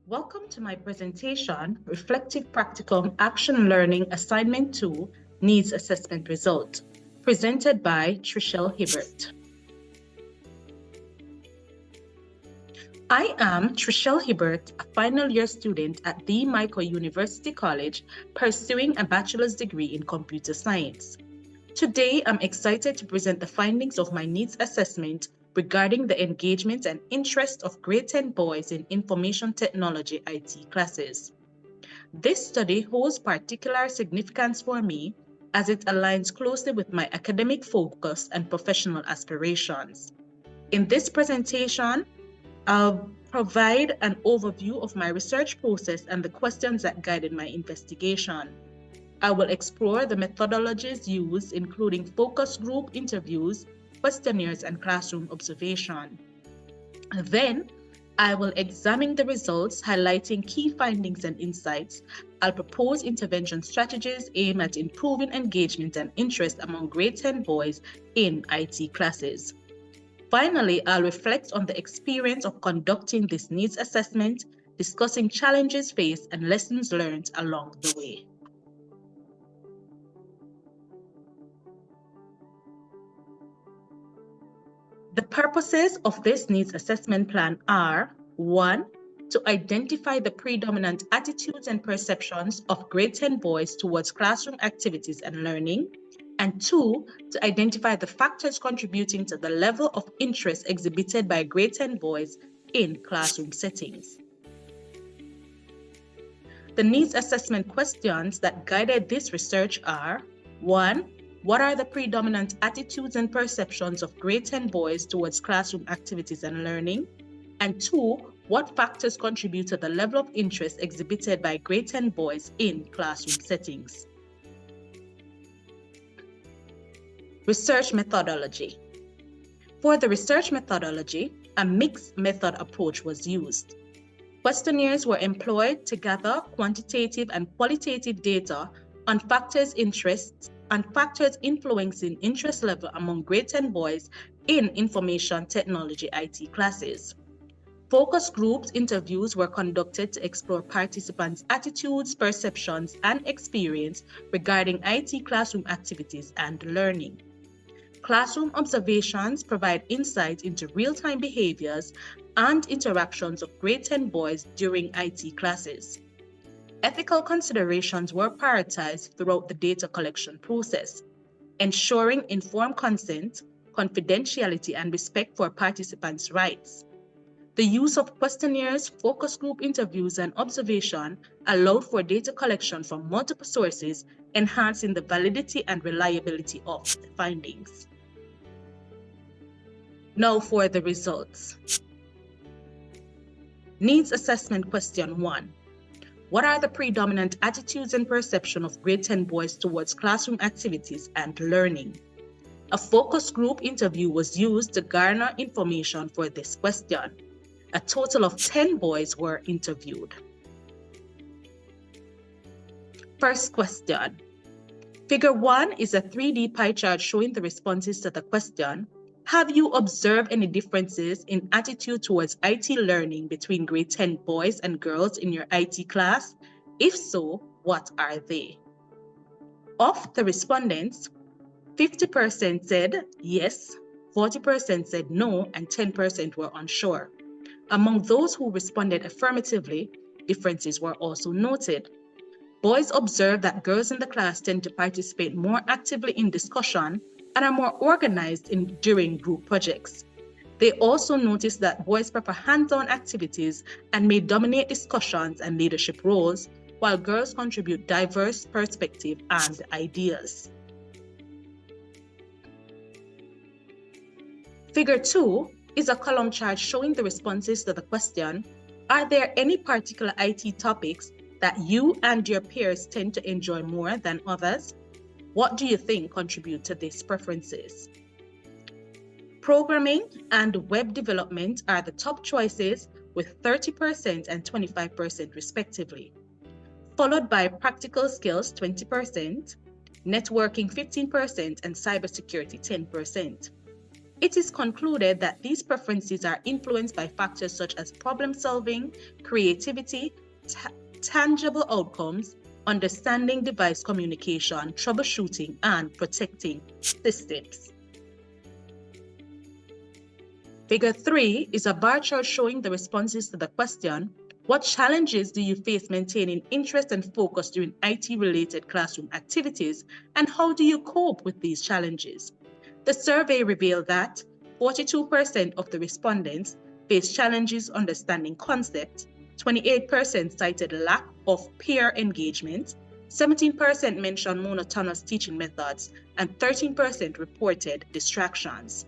Welcome to my presentation, Reflective Practicum Action Learning Assignment 2 Needs Assessment Result, presented by Trishelle Hibbert. I am Trishelle Hibbert, a final year student at the Michael University College, pursuing a bachelor's degree in computer science. Today, I'm excited to present the findings of my needs assessment regarding the engagement and interest of grade 10 boys in information technology IT classes. This study holds particular significance for me as it aligns closely with my academic focus and professional aspirations. In this presentation, I'll provide an overview of my research process and the questions that guided my investigation. I will explore the methodologies used, including focus group interviews, questionnaires, and classroom observation. Then, I will examine the results, highlighting key findings and insights. I'll propose intervention strategies aimed at improving engagement and interest among grade 10 boys in IT classes. Finally, I'll reflect on the experience of conducting this needs assessment, discussing challenges faced and lessons learned along the way. The purposes of this needs assessment plan are: 1. To identify the predominant attitudes and perceptions of grade 10 boys towards classroom activities and learning, and 2. To identify the factors contributing to the level of interest exhibited by grade 10 boys in classroom settings. The needs assessment questions that guided this research are: 1. What are the predominant attitudes and perceptions of grade 10 boys towards classroom activities and learning? And 2. What factors contribute to the level of interest exhibited by grade 10 boys in classroom settings? Research methodology. For the research methodology, a mixed method approach was used. Questionnaires were employed to gather quantitative and qualitative data on factors influencing interest level among grade 10 boys in information technology IT classes. Focus groups interviews were conducted to explore participants' attitudes, perceptions, and experience regarding IT classroom activities and learning. Classroom observations provide insight into real-time behaviors and interactions of grade 10 boys during IT classes. Ethical considerations were prioritized throughout the data collection process, ensuring informed consent, confidentiality, and respect for participants' rights. The use of questionnaires, focus group interviews, and observation allowed for data collection from multiple sources, enhancing the validity and reliability of the findings. Now for the results. Needs assessment question 1. What are the predominant attitudes and perception of grade 10 boys towards classroom activities and learning? A focus group interview was used to garner information for this question. A total of 10 boys were interviewed. First question. Figure 1 is a 3D pie chart showing the responses to the question: have you observed any differences in attitude towards IT learning between grade 10 boys and girls in your IT class? If so, what are they? Of the respondents, 50% said yes, 40% said no, and 10% were unsure. Among those who responded affirmatively, differences were also noted. Boys observed that girls in the class tend to participate more actively in discussion and are more organized during group projects. They also noticed that boys prefer hands-on activities and may dominate discussions and leadership roles, while girls contribute diverse perspectives and ideas. Figure 2 is a column chart showing the responses to the question: are there any particular IT topics that you and your peers tend to enjoy more than others? What do you think contribute to these preferences? Programming and web development are the top choices with 30% and 25% respectively, followed by practical skills 20%, networking 15%, and cybersecurity 10%. It is concluded that these preferences are influenced by factors such as problem solving, creativity, tangible outcomes, understanding device communication, troubleshooting, and protecting systems. Figure 3 is a bar chart showing the responses to the question, what challenges do you face maintaining interest and focus during IT-related classroom activities, and how do you cope with these challenges? The survey revealed that 42% of the respondents faced challenges understanding concepts, 28% cited lack of peer engagement, 17% mentioned monotonous teaching methods, and 13% reported distractions.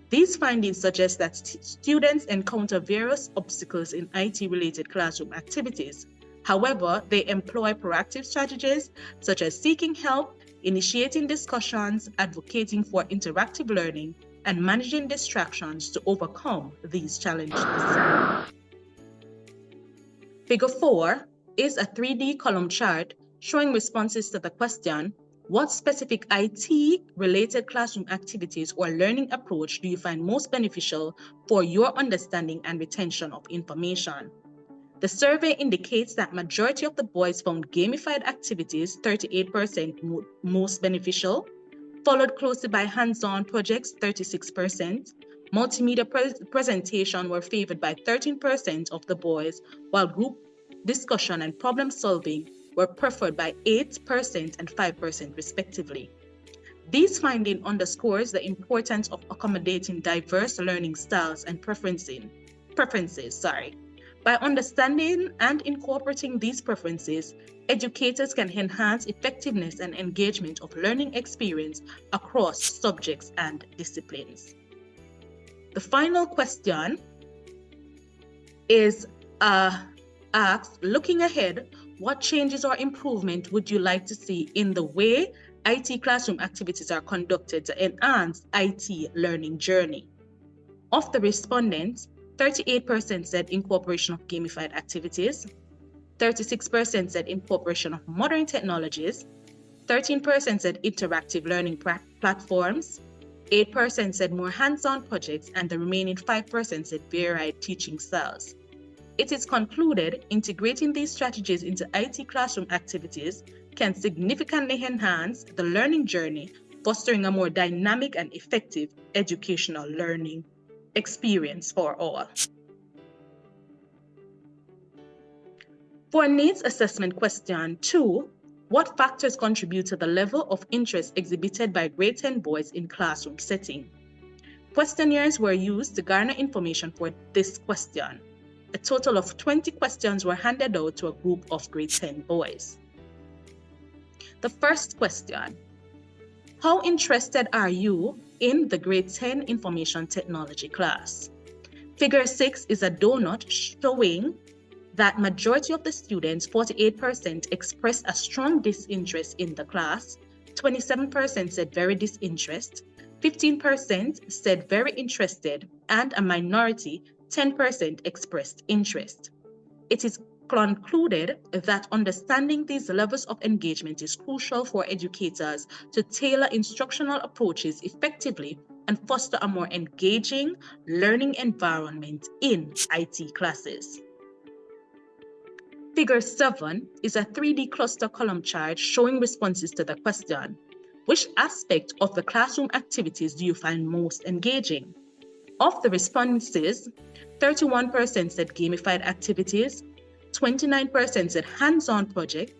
These findings suggest that students encounter various obstacles in IT-related classroom activities. However, they employ proactive strategies such as seeking help, initiating discussions, advocating for interactive learning, and managing distractions to overcome these challenges. Figure 4 is a 3D column chart showing responses to the question, what specific IT-related classroom activities or learning approach do you find most beneficial for your understanding and retention of information? The survey indicates that majority of the boys found gamified activities, 38% most beneficial, followed closely by hands-on projects, 36%. Multimedia presentation were favored by 13% of the boys, while group discussion and problem solving were preferred by 8% and 5% respectively. This finding underscores the importance of accommodating diverse learning styles and preferences. By understanding and incorporating these preferences, educators can enhance effectiveness and engagement of learning experience across subjects and disciplines. The final question is asked, looking ahead, what changes or improvement would you like to see in the way IT classroom activities are conducted to enhance IT learning journey? Of the respondents, 38% said incorporation of gamified activities, 36% said incorporation of modern technologies, 13% said interactive learning platforms, 8% said more hands-on projects, and the remaining 5% said varied teaching styles. It is concluded integrating these strategies into IT classroom activities can significantly enhance the learning journey, fostering a more dynamic and effective educational learning experience for all. For needs assessment question 2, what factors contribute to the level of interest exhibited by grade 10 boys in classroom setting? Questionnaires were used to garner information for this question. A total of 20 questions were handed out to a group of grade 10 boys. The first question, how interested are you in the grade 10 information technology class? Figure 6 is a donut showing that majority of the students, 48%, expressed a strong disinterest in the class, 27% said very disinterest, 15% said very interested, and a minority, 10%, expressed interest. It is concluded that understanding these levels of engagement is crucial for educators to tailor instructional approaches effectively and foster a more engaging learning environment in IT classes. Figure 7 is a 3D cluster column chart showing responses to the question, which aspect of the classroom activities do you find most engaging? Of the responses, 31% said gamified activities, 29% said hands-on project,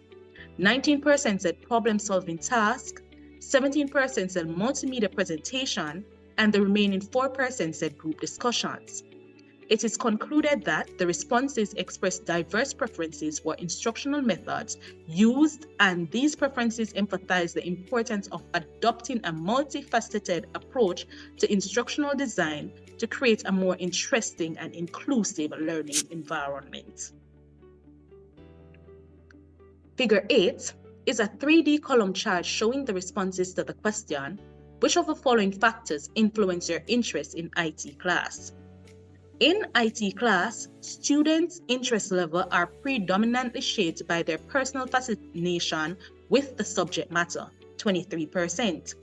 19% said problem-solving task, 17% said multimedia presentation, and the remaining 4% said group discussions. It is concluded that the responses express diverse preferences for instructional methods used, and these preferences emphasize the importance of adopting a multifaceted approach to instructional design to create a more interesting and inclusive learning environment. Figure 8 is a 3D column chart showing the responses to the question, which of the following factors influence your interest in IT class? In IT class, students' interest level are predominantly shaped by their personal fascination with the subject matter, 23%,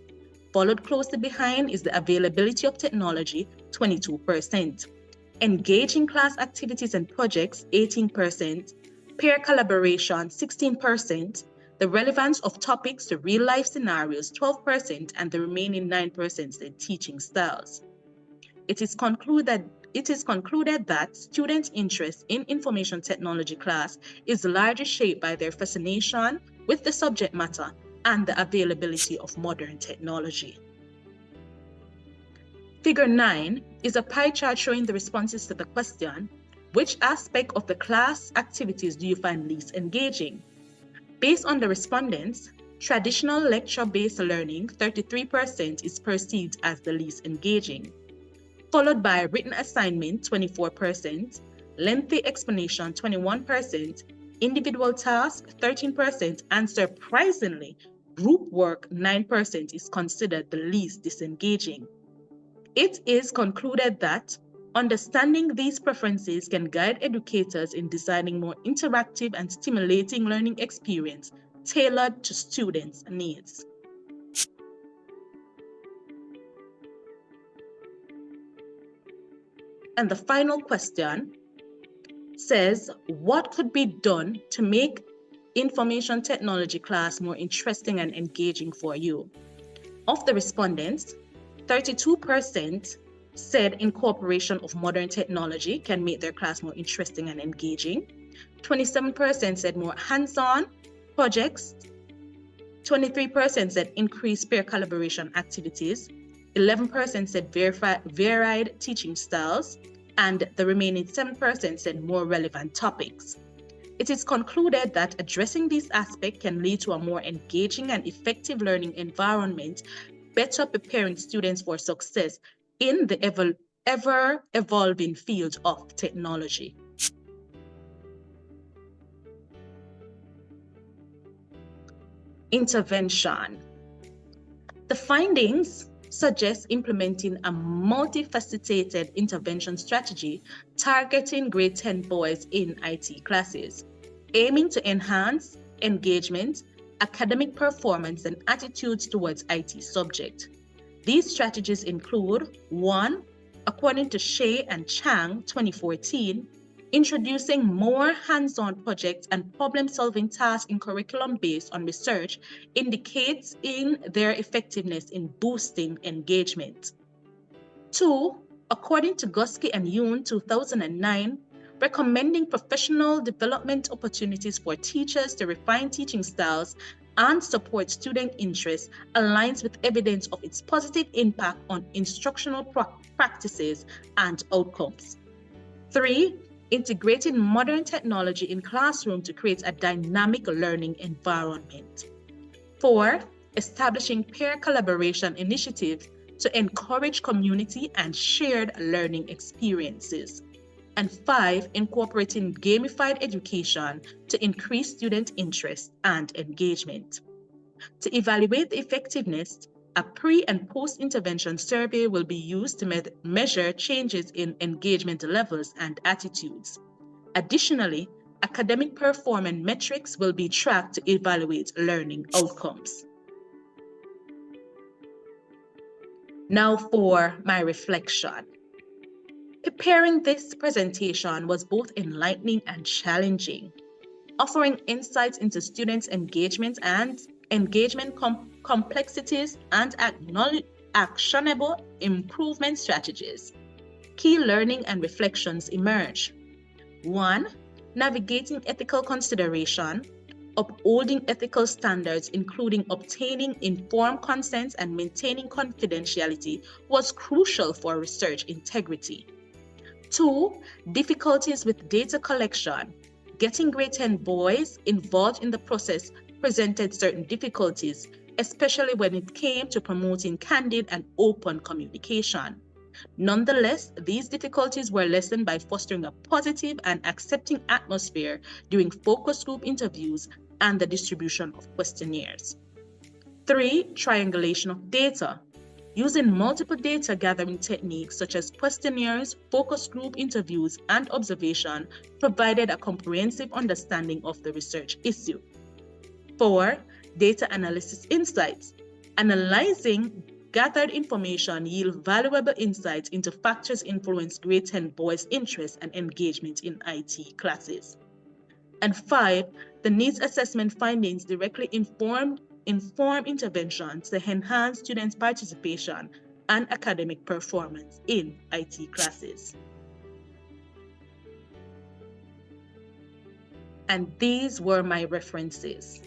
Followed closely behind is the availability of technology, 22%. Engaging class activities and projects, 18%. Peer collaboration, 16%. The relevance of topics to real-life scenarios, 12%, and the remaining 9% said teaching styles. It is concluded that students' interest in information technology class is largely shaped by their fascination with the subject matter and the availability of modern technology. Figure 9 is a pie chart showing the responses to the question, which aspect of the class activities do you find least engaging? Based on the respondents, traditional lecture-based learning, 33%, is perceived as the least engaging, followed by written assignment, 24%, lengthy explanation, 21%, individual task, 13%, and surprisingly, group work, 9%, is considered the least disengaging. It is concluded that understanding these preferences can guide educators in designing more interactive and stimulating learning experience tailored to students' needs. And the final question says, what could be done to make information technology class more interesting and engaging for you? Of the respondents, 32% said incorporation of modern technology can make their class more interesting and engaging. 27% said more hands-on projects. 23% said increased peer collaboration activities. 11% said varied teaching styles. And the remaining 7% said more relevant topics. It is concluded that addressing these aspects can lead to a more engaging and effective learning environment, better preparing students for success in the ever-evolving field of technology. Intervention. The findings suggest implementing a multifaceted intervention strategy targeting grade 10 boys in IT classes, aiming to enhance engagement, academic performance, and attitudes towards IT subject. These strategies include 1. According to Shea and Chang, 2014, introducing more hands-on projects and problem-solving tasks in curriculum based on research indicates in their effectiveness in boosting engagement. 2. According to Guskey and Yoon, 2009, recommending professional development opportunities for teachers to refine teaching styles and support student interest aligns with evidence of its positive impact on instructional practices and outcomes. 3. Integrating modern technology in classroom to create a dynamic learning environment. 4. Establishing peer collaboration initiatives to encourage community and shared learning experiences. And 5, incorporating gamified education to increase student interest and engagement. To evaluate the effectiveness, a pre- and post-intervention survey will be used to measure changes in engagement levels and attitudes. Additionally, academic performance metrics will be tracked to evaluate learning outcomes. Now for my reflection. Preparing this presentation was both enlightening and challenging, offering insights into students' engagement and complexities and actionable improvement strategies. Key learning and reflections emerge. 1. Navigating ethical consideration. Upholding ethical standards, including obtaining informed consent and maintaining confidentiality, was crucial for research integrity. 2. Difficulties with data collection. Getting grade 10 boys involved in the process presented certain difficulties, especially when it came to promoting candid and open communication. Nonetheless, these difficulties were lessened by fostering a positive and accepting atmosphere during focus group interviews and the distribution of questionnaires. 3. Triangulation of data. Using multiple data gathering techniques such as questionnaires, focus group interviews, and observation provided a comprehensive understanding of the research issue. 4. Data analysis insights. Analyzing gathered information yield valuable insights into factors influence grade 10 boys' interest and engagement in IT classes. And 5, the needs assessment findings directly inform interventions to enhance students' participation and academic performance in IT classes. And these were my references.